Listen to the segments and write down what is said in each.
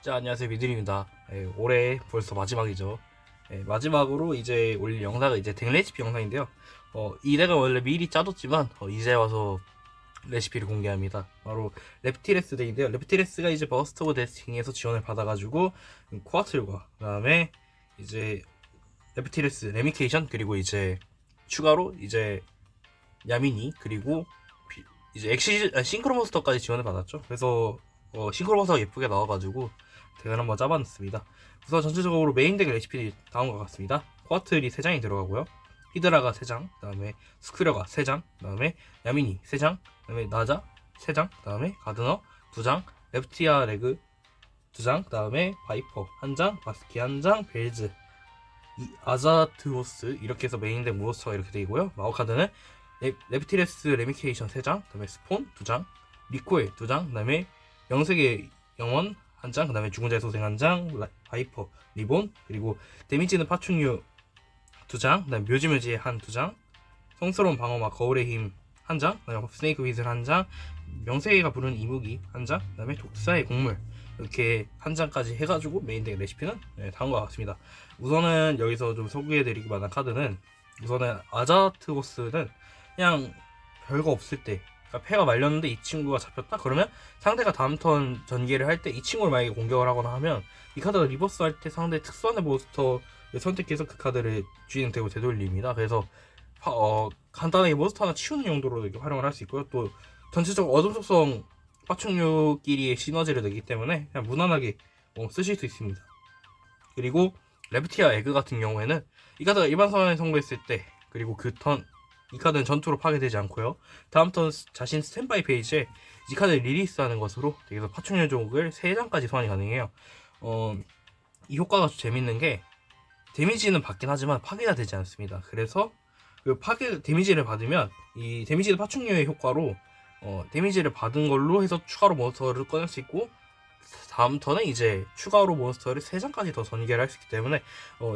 자, 안녕하세요. 미드입니다. 올해 벌써 마지막이죠. 마지막으로 이제 올릴 영상은 이제 덱 레시피 영상인데요. 이 덱은 원래 미리 짜뒀지만 이제 와서 레시피를 공개합니다. 바로 렙티레스 덱인데요. 렙티레스가 이제 버스트 오브 데스팅에서 지원을 받아가지고 코아틀과 그다음에 이제 렙티레스 레미케이션 그리고 이제 추가로 이제 야미니 그리고 이제 싱크로 몬스터까지 지원을 받았죠. 그래서 싱크로 몬스터가 예쁘게 나와가지고 덱을 한번 짜봤습니다. 우선 전체적으로 메인 덱 레시피 다음과 같습니다. 코아틀이 3장이 들어가고요. 히드라가 3장, 그 다음에 스크려가 3장, 그 다음에 야미니 3장, 그 다음에 나자 3장, 그 다음에 가드너 2장, 렙티아 레그 2장, 그 다음에 바이퍼 1장, 바스키 1장, 벨즈, 아자트로스 이렇게 해서 메인 덱 몬스터가 이렇게 되고요. 마오카드는 렙티레스 레미케이션 3장, 그 다음에 스폰 2장, 리코엘 2장, 그 다음에 영색의 영원 1장, 그 다음에 죽은 자의 소생 1장, 바이퍼, 리본, 그리고 데미지는 파충류 2장, 그 다음에 묘지묘지의 한 2장, 성스러운 방어막 거울의 힘 1장, 그 다음에 스네이크 휘슬 1장, 명세이가 부르는 이무기 1장, 그 다음에 독사의 곡물 이렇게 1장까지 해가지고 메인덱 레시피는 다음과 같습니다. 우선은 여기서 좀 소개해드리기 만한 카드는 우선은 아자트고스는 그냥 별거 없을 때, 그러니까 패가 말렸는데 이 친구가 잡혔다? 그러면 상대가 다음 턴 전개를 할 때 이 친구를 만약에 공격을 하거나 하면 이 카드가 리버스 할 때 상대 특수한의 몬스터를 선택해서 그 카드를 주인공 되고 되돌립니다. 그래서 간단하게 몬스터 하나 치우는 용도로 이렇게 활용을 할 수 있고요. 또 전체적으로 어둠 속성 파충류끼리의 시너지를 내기 때문에 그냥 무난하게 쓰실 수 있습니다. 그리고 레프티아 에그 같은 경우에는 이 카드가 일반 선언에 성공했을 때 그리고 그 턴 이 카드는 전투로 파괴되지 않고요. 다음 턴 자신 스탠바이 페이지에 이 카드를 리리스하는 것으로 여기서 파충류 종을 3장까지 소환이 가능해요. 이 효과가 재밌는 게 데미지는 받긴 하지만 파괴가 되지 않습니다. 그래서 그 파괴 데미지를 받으면 이 데미지는 파충류의 효과로 데미지를 받은 걸로 해서 추가로 몬스터를 꺼낼 수 있고 다음 턴에 이제 추가로 몬스터를 3장까지 더 전개를 할 수 있기 때문에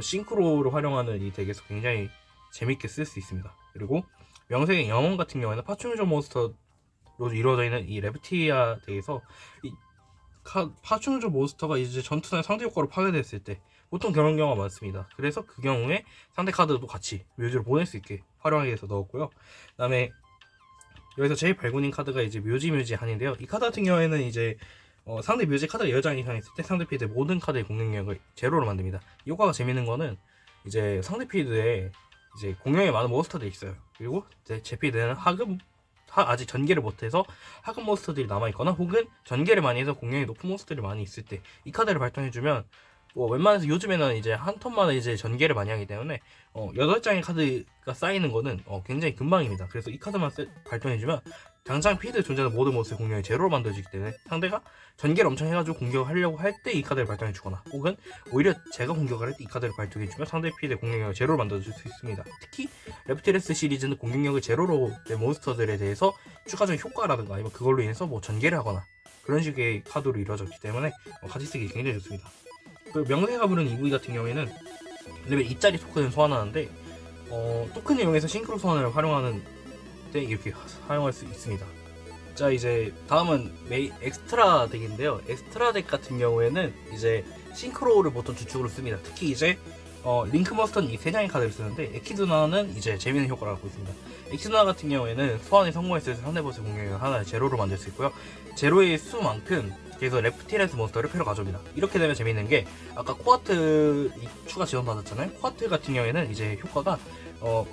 싱크로를 활용하는 이 덱에서 굉장히 재밌게 쓸 수 있습니다. 그리고 명색의 영혼 같은 경우에는 파충류종 몬스터로 이루어져 있는 이 레프티아 덱에서 이 파충류종 몬스터가 이제 전투나 상대 효과로 파괴됐을 때 보통 그런 경우가 많습니다. 그래서 그 경우에 상대 카드도 같이 묘지로 보낼 수 있게 활용하기 위해서 넣었고요. 그 다음에 여기서 제일 발군인 카드가 이제 묘지 한인데요. 이 카드 같은 경우에는 이제 상대 묘지 카드가 10장 이상 있을 때 상대 필드의 모든 카드의 공격력을 제로로 만듭니다. 이 효과가 재밌는 거는 이제 상대 필드에 이제 공격이 많은 몬스터들이 있어요. 그리고 이제 제 필드에는 아직 전개를 못해서 하급 몬스터들이 남아있거나 혹은 전개를 많이 해서 공격이 높은 몬스터들이 많이 있을 때 이 카드를 발동해주면 웬만해서 요즘에는 이제 한 턴만에 이제 전개를 많이 하기 때문에 8장의 카드가 쌓이는 거는 굉장히 금방입니다. 그래서 이 카드만 발동해주면 당장 필드에 존재하는 모든 몬스터의 공격이 제로로 만들어지기 때문에 상대가 전개를 엄청 해가지고 공격을 하려고 할 때 이 카드를 발동해주거나 혹은 오히려 제가 공격을 할 때 이 카드를 발동해주면 상대 필드의 공격력을 제로로 만들어줄 수 있습니다. 특히 레프티레스 시리즈는 공격력을 제로로 된 몬스터들에 대해서 추가적인 효과라든가 아니면 그걸로 인해서 전개를 하거나 그런 식의 카드로 이루어졌기 때문에 같이 쓰기 굉장히 좋습니다. 그 명세가 부르는 EV 같은 경우에는 레벨 2짜리 토큰을 소환하는데 토큰을 이용해서 싱크로 소환을 활용하는 때 이렇게 사용할 수 있습니다. 자, 이제 다음은 엑스트라 덱인데요. 엑스트라 덱 같은 경우에는 이제 싱크로를 보통 주축으로 씁니다. 특히 이제 링크 머스터는 이 3장의 카드를 쓰는데 에키드나는 이제 재미있는 효과를 갖고 있습니다. 에키드나 같은 경우에는 소환이 성공했을 때 상대 보스 공격을 하나를 제로로 만들 수 있고요. 제로의 수만큼 그래서 레프티레스 몬스터를 패로 가져옵니다. 이렇게 되면 재밌는 게 아까 코아트 추가 지원 받았잖아요. 코아트 같은 경우에는 이제 효과가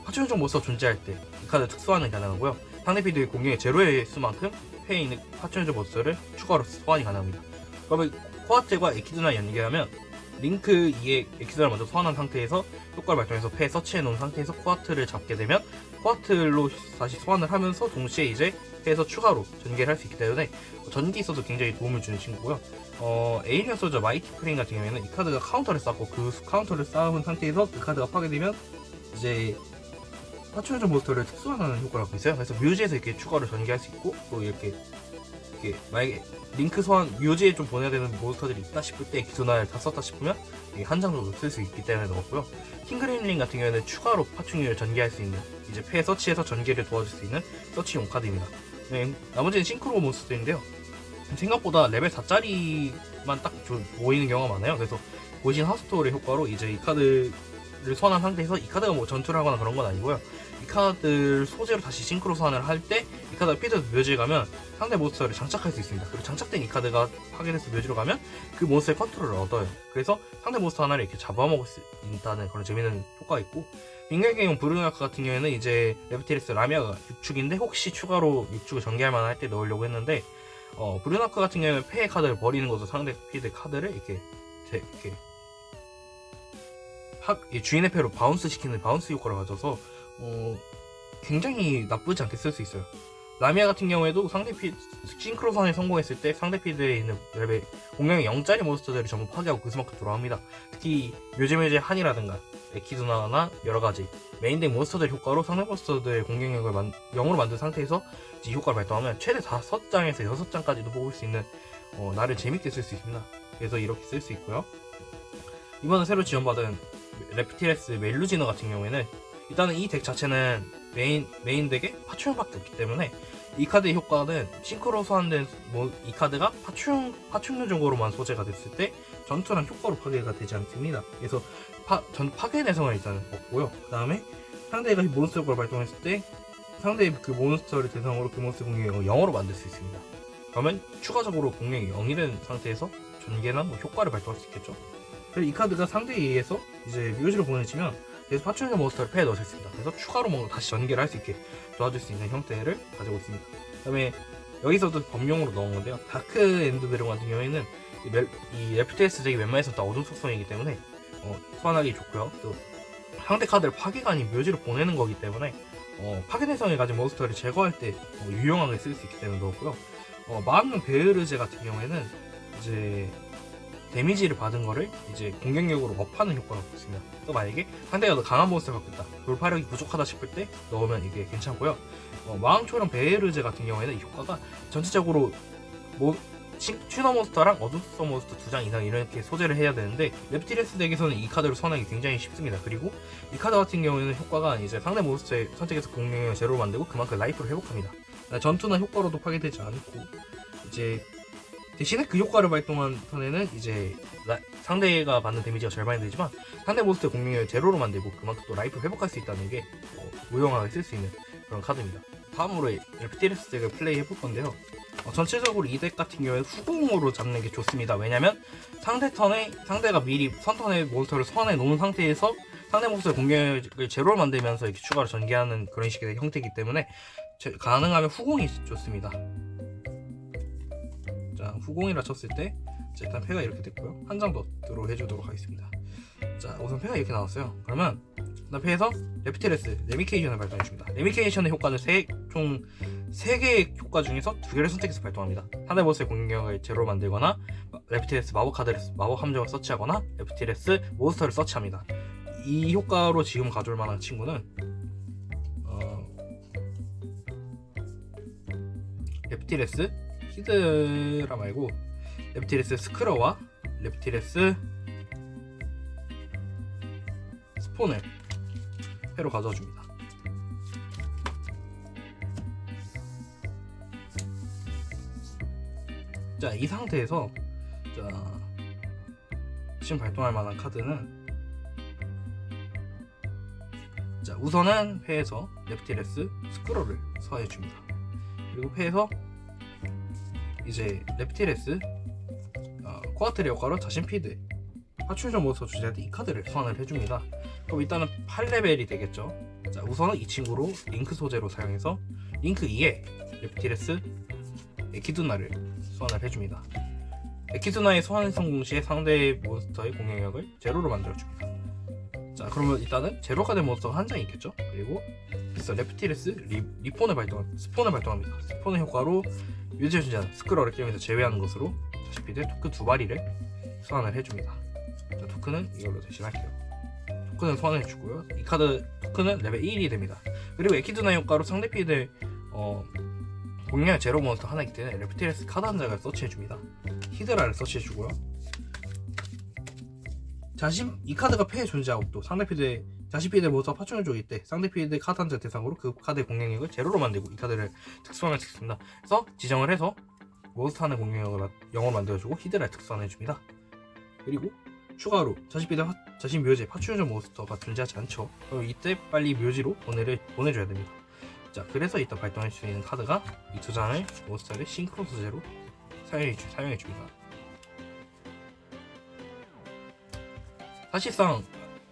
파충류종 몬스터 존재할 때 이 카드 특수화는 가능하고요. 상대 필드의 공격의 제로의 수만큼 패에 있는 파충류종 몬스터를 추가로 소환이 가능합니다. 그러면 코아트과 에키드나 연계하면 링크 2의 엑스를 먼저 소환한 상태에서 효과를 발동해서 패에 서치해 놓은 상태에서 코아트를 잡게 되면 코아트로 다시 소환을 하면서 동시에 이제 패에서 추가로 전개를 할 수 있기 때문에 전기 있어도 굉장히 도움을 주는 친구고요. 에이리언 소저 마이티 프레임 같은 경우에는 이 카드가 카운터를 쌓고 그 카운터를 쌓은 상태에서 그 카드가 파괴되면 이제 파충류종 몬스터를 특수화하는 효과를 갖고 있어요. 그래서 묘지에서 이렇게 추가로 전개할 수 있고 또 이렇게 만약에 링크 소환 묘지에 좀 보내야 되는 몬스터들이 있다 싶을 때 기존화를 다 썼다 싶으면 한 장 정도 쓸 수 있기 때문에 넣었고요. 킹그림링 같은 경우에는 추가로 파충류를 전개할 수 있는 이제 패 서치에서 전개를 도와줄 수 있는 서치용 카드입니다. 나머지는 싱크로 몬스터인데요. 생각보다 레벨 4짜리만 딱 보이는 경우가 많아요. 그래서 고신 하스톨의 효과로 이제 이 카드를 소환한 상태에서 이 카드가 뭐 전투를 하거나 그런 건 아니고요. 이 카드를 소재로 다시 싱크로 소환을 할 때 이 카드가 필드에서 묘지에 가면 상대 몬스터를 장착할 수 있습니다. 그리고 장착된 이 카드가 파괴돼서 묘지로 가면 그 몬스터의 컨트롤을 얻어요. 그래서 상대 몬스터 하나를 이렇게 잡아먹을 수 있다는 그런 재밌는 효과가 있고, 빙결계용 브루나크 같은 경우에는 이제 레프티리스 라미아가 6축인데 혹시 추가로 6축을 전개할 만할 때 넣으려고 했는데, 브루나크 같은 경우에는 폐의 카드를 버리는 것도 상대 필드 카드를 이렇게 주인의 패로 바운스 시키는 바운스 효과를 가져서 굉장히 나쁘지 않게 쓸 수 있어요. 라미아 같은 경우에도 상대 싱크로선에 성공했을 때 상대 필드에 있는 레벨 공격이 0짜리 몬스터들을 전부 파괴하고 그 수만큼 돌아옵니다. 특히 묘지묘지 한이라든가 에키드나나 여러가지 메인덱 몬스터들 효과로 상대 몬스터들의 공격력을 0으로 만든 상태에서 이 효과를 발동하면 최대 5장에서 6장까지도 뽑을 수 있는 나를 재밌게 쓸 수 있습니다. 그래서 이렇게 쓸 수 있고요. 이번에 새로 지원받은 레프티레스 멜루지너 같은 경우에는 일단은 이 덱 자체는 메인 덱에 파충밖에 없기 때문에 이 카드의 효과는 싱크로 소환된 이 카드가 파충류적으로만 소재가 됐을 때 전투랑 효과로 파괴가 되지 않습니다. 그래서 파괴 내성을 일단 얻고요. 그 다음에 상대가 몬스터 효과를 발동했을 때 상대의 그 몬스터를 대상으로 그 몬스터 공격력을 0으로 만들 수 있습니다. 그러면 추가적으로 공격이 0이 된 상태에서 전개나 효과를 발동할 수 있겠죠. 그래서 이 카드가 상대에 의해서 이제 묘지로 보내지면 계속 파충류 몬스터를 패에 넣을 수 있습니다. 그래서 추가로 뭔가 다시 전개를 할 수 있게 도와줄 수 있는 형태를 가지고 있습니다. 그 다음에 여기서도 범용으로 넣은 건데요. 다크 엔드 드래곤 같은 경우에는 이 레프트에스 덱이 웬만해서 다 어둠 속성이기 때문에 소환하기 좋고요. 또 상대 카드를 파괴가 아닌 묘지로 보내는 거기 때문에 파괴 내성을 가진 몬스터를 제거할 때 유용하게 쓸 수 있기 때문에 넣었고요. 마음능 베으르제 같은 경우에는 이제 데미지를 받은 거를 이제 공격력으로 업하는 효과가 있습니다. 또 만약에 상대가 더 강한 몬스터를 갖고 있다, 돌파력이 부족하다 싶을 때 넣으면 이게 괜찮고요. 마왕초령 베에르제 같은 경우에는 이 효과가 전체적으로 튜너 몬스터랑 어둠속 몬스터 2장 이상 이렇게 소재를 해야 되는데 레프티레스 덱에서는 이 카드를 소환하기 굉장히 쉽습니다. 그리고 이 카드 같은 경우에는 효과가 이제 상대 몬스터의 선택해서 공격력을 제로로 만들고 그만큼 라이프를 회복합니다. 전투나 효과로도 파괴되지 않고, 이제 대신에 그 효과를 발동한 턴에는 이제 상대가 받는 데미지가 절반이 되지만 상대 몬스터의 공격력을 제로로 만들고 그만큼 또 라이프를 회복할 수 있다는 게 무용하게 쓸 수 있는 그런 카드입니다. 다음으로 레프티레스 덱을 플레이 해볼 건데요. 전체적으로 이 덱 같은 경우에 후공으로 잡는 게 좋습니다. 왜냐면 상대 턴에 상대가 미리 선턴에 몬스터를 소환해 놓은 상태에서 상대 몬스터의 공격을 제로로 만들면서 이렇게 추가로 전개하는 그런 식의 형태이기 때문에 가능하면 후공이 좋습니다. 자, 후공이라 쳤을 때 일단 패가 이렇게 됐고요. 한 장 더 드로 해주도록 하겠습니다. 자, 우선 패가 이렇게 나왔어요. 그러면 그다음 패에서 레프티레스 레미케이션을 발동해줍니다. 레미케이션의 효과는 총 3개의 효과 중에서 2개를 선택해서 발동합니다. 상대 보스의 공격력을 제로로 만들거나 레프티레스 마법 함정을 서치하거나 레프티레스 몬스터를 서치합니다. 이 효과로 지금 가져올 만한 친구는 레프티레스 히드라 말고 레프티레스 스크러와 레프티레스 스폰을 패로 가져와 줍니다. 자, 이 상태에서 지금 발동할 만한 카드는 우선은 패에서 레프티레스 스크러를 소환해 줍니다. 그리고 패에서 이제 레프티레스 코아트리 효과로 자신 피드 파출전 몬스터 주제한테 이 카드를 소환을 해줍니다. 그럼 일단은 8레벨이 되겠죠. 자, 우선은 이 친구로 링크 소재로 사용해서 링크 2에 레프티레스 에키두나를 소환을 해줍니다. 에키두나의 소환 성공 시에 상대의 몬스터의 공격력을 제로로 만들어줍니다. 자, 그러면 일단은 제로가 된 몬스터가 한 장 있겠죠. 그리고 그래서 레프티레스 스폰을 발동합니다. 스폰의 효과로 유지해 주지 않은 스크러를 게임에서 제외하는 것으로 자신피드 토큰 2마리를 소환을 해줍니다. 자, 토큰은 이걸로 대신할게요. 토큰은 소환해주고요. 이 카드 토큰은 레벨 1이 됩니다. 그리고 에키드나 효과로 상대 피드 공략 제로 몬스터 하나이기 때문에 레프티레스 카드 한 장을 서치해줍니다. 히드라를 서치해주고요. 이 카드가 패에 존재하고 또 상대 피드의 자신 피드의 몬스터 파충류 쪽일 때 상대 피드의 카드 한 장 대상으로 그 카드의 공격력을 제로로 만들고 이 카드를 특수화할 수 있습니다. 그래서 지정을 해서 몬스터 하나 공격력을 0으로 만들어주고 히드라의 특수환을 해줍니다. 그리고 추가로 자신 묘지에 파충류전 몬스터가 존재하지 않죠. 그럼 이때 빨리 묘지로 보내줘야 됩니다. 자, 그래서 이따 발동할 수 있는 카드가 이 두 장을 몬스터를 싱크로 소재로 사용해줍니다. 사실상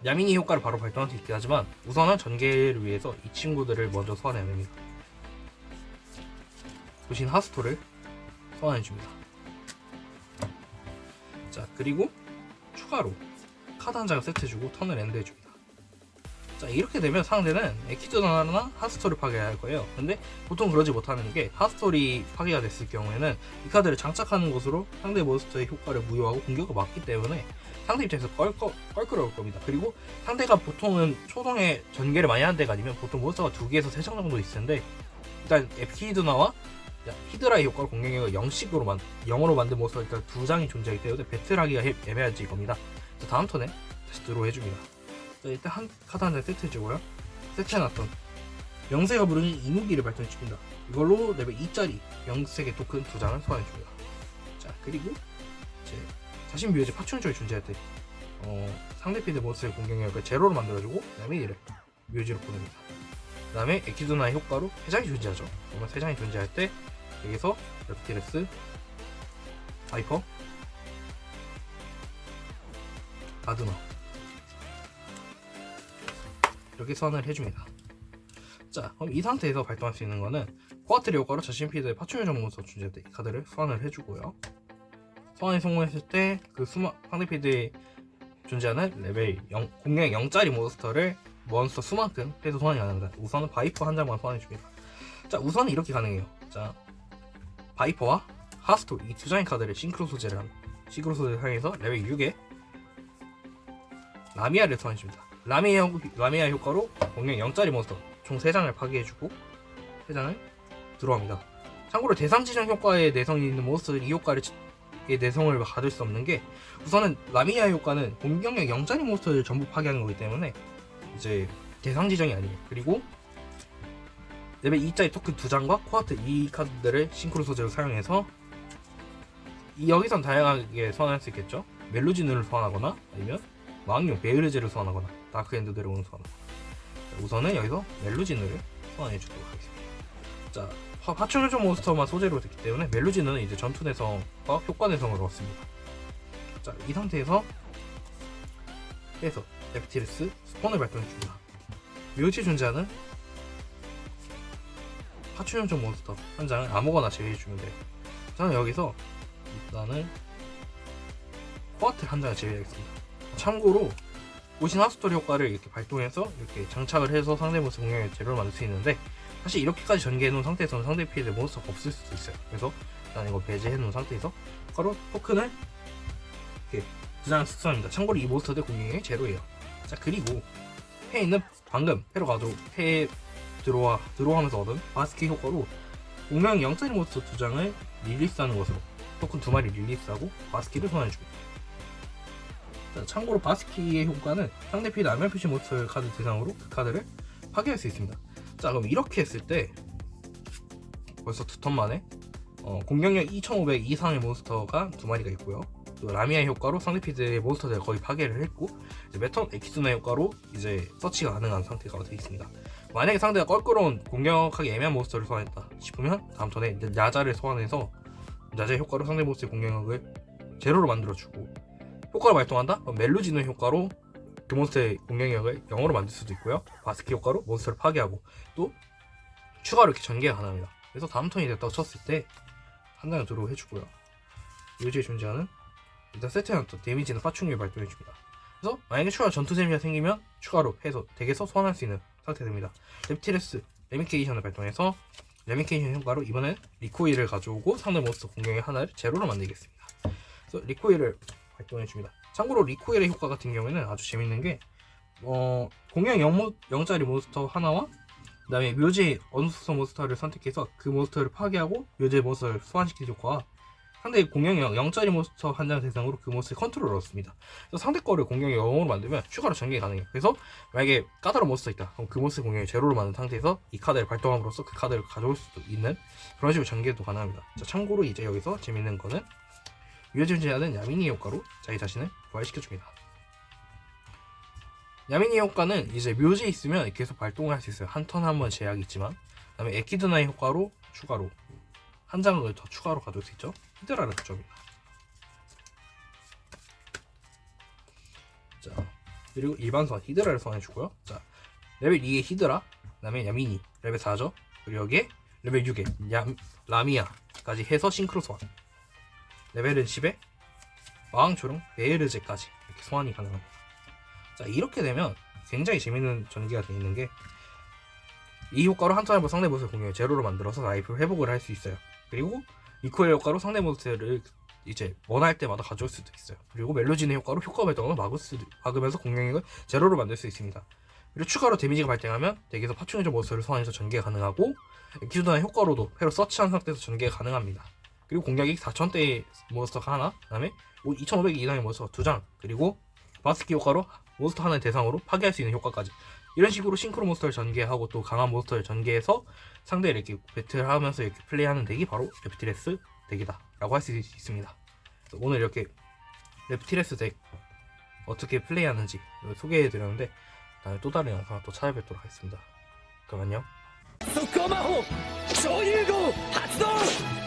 야미니 효과를 바로 발동할 수 있긴 하지만 우선은 전개를 위해서 이 친구들을 먼저 소환해야 됩니다. 보신 하스토를 소환해줍니다. 자, 그리고 추가로 카드 한 장을 세트해주고 턴을 엔드해줍니다. 자, 이렇게 되면 상대는 에키드나나 하스토를 파괴해야 할 거예요. 근데 보통 그러지 못하는 게 하스토리 파괴가 됐을 경우에는 이 카드를 장착하는 것으로 상대 몬스터의 효과를 무효하고 공격을 막기 때문에 상대 입장에서 껄끄러울 겁니다. 그리고 상대가 보통은 초동에 전개를 많이 하는 데가 아니면 보통 몬스터가 2개에서 3장 정도 있을 텐데 일단 에키드나와 히드라의 효과로 공격력을 0으로 만든 몬스터가 일단 2장이 존재하기 때문에 배틀하기가 애매하지 이겁니다. 다음 턴에 다시 드로우 해줍니다. 자, 일단 한 카드 한 장 세트해주고요. 세트해놨던 영세가 부르는 이무기를 발동해줍니다. 이걸로 레벨 2짜리 영색의 토큰 2장을 소환해줍니다. 자, 그리고 이제 자신 묘지 파충류적이 존재할 때 상대 필드 몬스터의 공격력을 제로로 만들어주고 그다음에 이를 묘지로 보냅니다. 그 다음에 에키드나의 효과로 3장이 존재하죠. 그러면 3장이 존재할 때 여기서 레프티레스, 바이퍼, 가드너 이렇게 소환을 해줍니다. 자, 그럼 이 상태에서 발동할 수 있는 거는 코아트리 효과로 자신 필드의 파충류적 몬스터 존재할 때 이 카드를 소환을 해주고요. 소환에 성공했을 때 그 상대 필드에 존재하는 레벨 0, 공략 0짜리 몬스터 수만큼 해서 소환이 가능합니다. 우선은 바이퍼 한 장만 소환해줍니다. 자, 우선은 이렇게 가능해요. 자, 바이퍼와 하스토 이 두 장의 카드를 싱크로 소재를 사용해서 레벨 6에 라미아를 소환해줍니다. 라미아 효과로 공략 0짜리 몬스터 총 3장을 파괴해주고 3장을 들어갑니다. 참고로 대상 지정 효과에 내성이 있는 몬스터들이 이 효과의 내성을 받을 수 없는 게 우선은 라미아 효과는 공격력 0짜리 몬스터를 전부 파괴하는 거기 때문에 이제 대상 지정이 아니에요. 그리고 레벨 2짜리 토큰 2장과 코아트 이 카드들을 싱크로 소재로 사용해서 여기선 다양하게 소환할 수 있겠죠. 멜루진을 소환하거나 아니면 마왕용 베르제를 소환하거나 다크엔드 드래곤을 소환하거나 우선은 여기서 멜루진을 소환해 주도록 하겠습니다. 자, 파충류적 몬스터만 소재로 됐기 때문에 멜루진은 이제 전투 내성과 효과 내성을 얻습니다. 자, 이 상태에서 레프티레스 스폰을 발동해줍니다. 묘지에 존재하는 파충류적 몬스터 한 장을 아무거나 제외해주면 돼요. 저는 여기서 일단은 코아트 한 장을 제외하겠습니다. 참고로 오신 하스토리 효과를 이렇게 발동해서 이렇게 장착을 해서 상대 몬스터 공격의 재료를 만들 수 있는데 사실 이렇게까지 전개해놓은 상태에서는 상대 필드에 몬스터가 없을 수도 있어요. 그래서 일단 이거 배제해놓은 상태에서 바로 토큰을 이렇게 2장을 숙성합니다. 참고로 이 몬스터들 공격력이 제로예요. 자, 그리고 패에 있는 방금 패로 가도 패에 들어가면서 얻은 바스키 효과로 공격 0짜리 몬스터 2장을 릴리스하는 것으로 토큰 2마리 릴리스하고 바스키를 소환해줍니다. 자, 참고로 바스키의 효과는 상대 필드 알면 표시 몬스터 카드 대상으로 그 카드를 파괴할 수 있습니다. 자, 그럼 이렇게 했을 때 벌써 2턴 만에 공격력 2500 이상의 몬스터가 2마리가 있고요. 또 라미아 효과로 상대 필드의 몬스터들을 거의 파괴를 했고 이제 매턴 에키스나 효과로 이제 서치가 가능한 상태가 되어 있습니다. 만약에 상대가 껄끄러운 공격하기 애매한 몬스터를 소환했다 싶으면 다음 턴에 야자를 소환해서 야자의 효과로 상대 몬스터의 공격력을 제로로 만들어주고 효과를 발동한다? 그럼 멜루진의 효과로 그 몬스터의 공격력을 0으로 만들 수도 있고요. 바스키 효과로 몬스터를 파괴하고 또 추가로 이렇게 전개가 가능합니다. 그래서 다음 턴이 됐다고 쳤을 때 한 장을 드로우 해주고요. 묘지에 존재하는 일단 세트해놨던 데미지는 파충류를 발동해줍니다. 그래서 만약에 추가 전투 재미가 생기면 추가로 해서 덱에서 소환할 수 있는 상태 됩니다. 레프티레스 레미케이션을 발동해서 레미케이션 효과로 이번엔 리코일을 가져오고 상대 몬스터 공격의 하나를 제로로 만들겠습니다. 그래서 리코일을 발동해줍니다. 참고로 리코일의 효과 같은 경우에는 아주 재밌는 게 공격 0짜리 몬스터 하나와 그 다음에 묘지의 어느 수성 몬스터를 선택해서 그 몬스터를 파괴하고 묘지의 몬스터를 소환시키는 효과와 상대 공격력 0짜리 몬스터 한 장 대상으로 그 몬스터의 컨트롤을 얻습니다. 그래서 상대 거를 공격력 0으로 만들면 추가로 전개 가능해요. 그래서 만약에 까다로운 몬스터 있다. 그럼 그 몬스터 공격력 제로로 만든 상태에서 이 카드를 발동함으로써 그 카드를 가져올 수도 있는 그런 식으로 전개도 가능합니다. 자, 참고로 이제 여기서 재밌는 거는 유해존재하는 야미니 효과로 자기 자신을 부활시켜줍니다. 야미니 효과는 이제 묘지에 있으면 계속 발동을 할 수 있어요. 한 턴 한 번 제약이 있지만, 그 다음에 에키드나의 효과로 추가로 한 장을 더 추가로 가져올 수 있죠. 히드라를 가져옵니다. 자, 그리고 일반 소환 히드라를 소환해주고요. 자, 레벨 2의 히드라, 그 다음에 야미니 레벨 4죠. 그리고 여기에 레벨 6의 라미아까지 해서 싱크로 소환. 레벨은 10에 마왕초롱 베에르제까지 이렇게 소환이 가능합니다. 자, 이렇게 되면 굉장히 재밌는 전개가 되어 있는 게, 이 효과로 한 턴 한 번 상대 몬스터 공격을 제로로 만들어서 라이프 회복을 할 수 있어요. 그리고 리코엘 효과로 상대 몬스터를 이제 원할 때마다 가져올 수도 있어요. 그리고 멜로진의 효과로 효과 발동을 막으면서 공격력을 제로로 만들 수 있습니다. 그리고 추가로 데미지가 발생하면 덱에서 파충류적 몬스터를 소환해서 전개가 가능하고, 기존의 효과로도 회로 서치한 상태에서 전개가 가능합니다. 그리고 공격이 4000대의 몬스터가 하나, 그 다음에 2500 이상의 몬스터가 2장, 그리고 바스키 효과로 몬스터 하나의 대상으로 파괴할 수 있는 효과까지, 이런 식으로 싱크로 몬스터를 전개하고 또 강한 몬스터를 전개해서 상대를 이렇게 배틀하면서 이렇게 플레이하는 덱이 바로 레프티레스 덱이다 라고 할 수 있습니다. 오늘 이렇게 레프티레스 덱 어떻게 플레이하는지 소개해드렸는데, 다음에 또 다른 영상을 또 찾아뵙도록 하겠습니다. 그럼 안녕. 速攻魔法超融合発動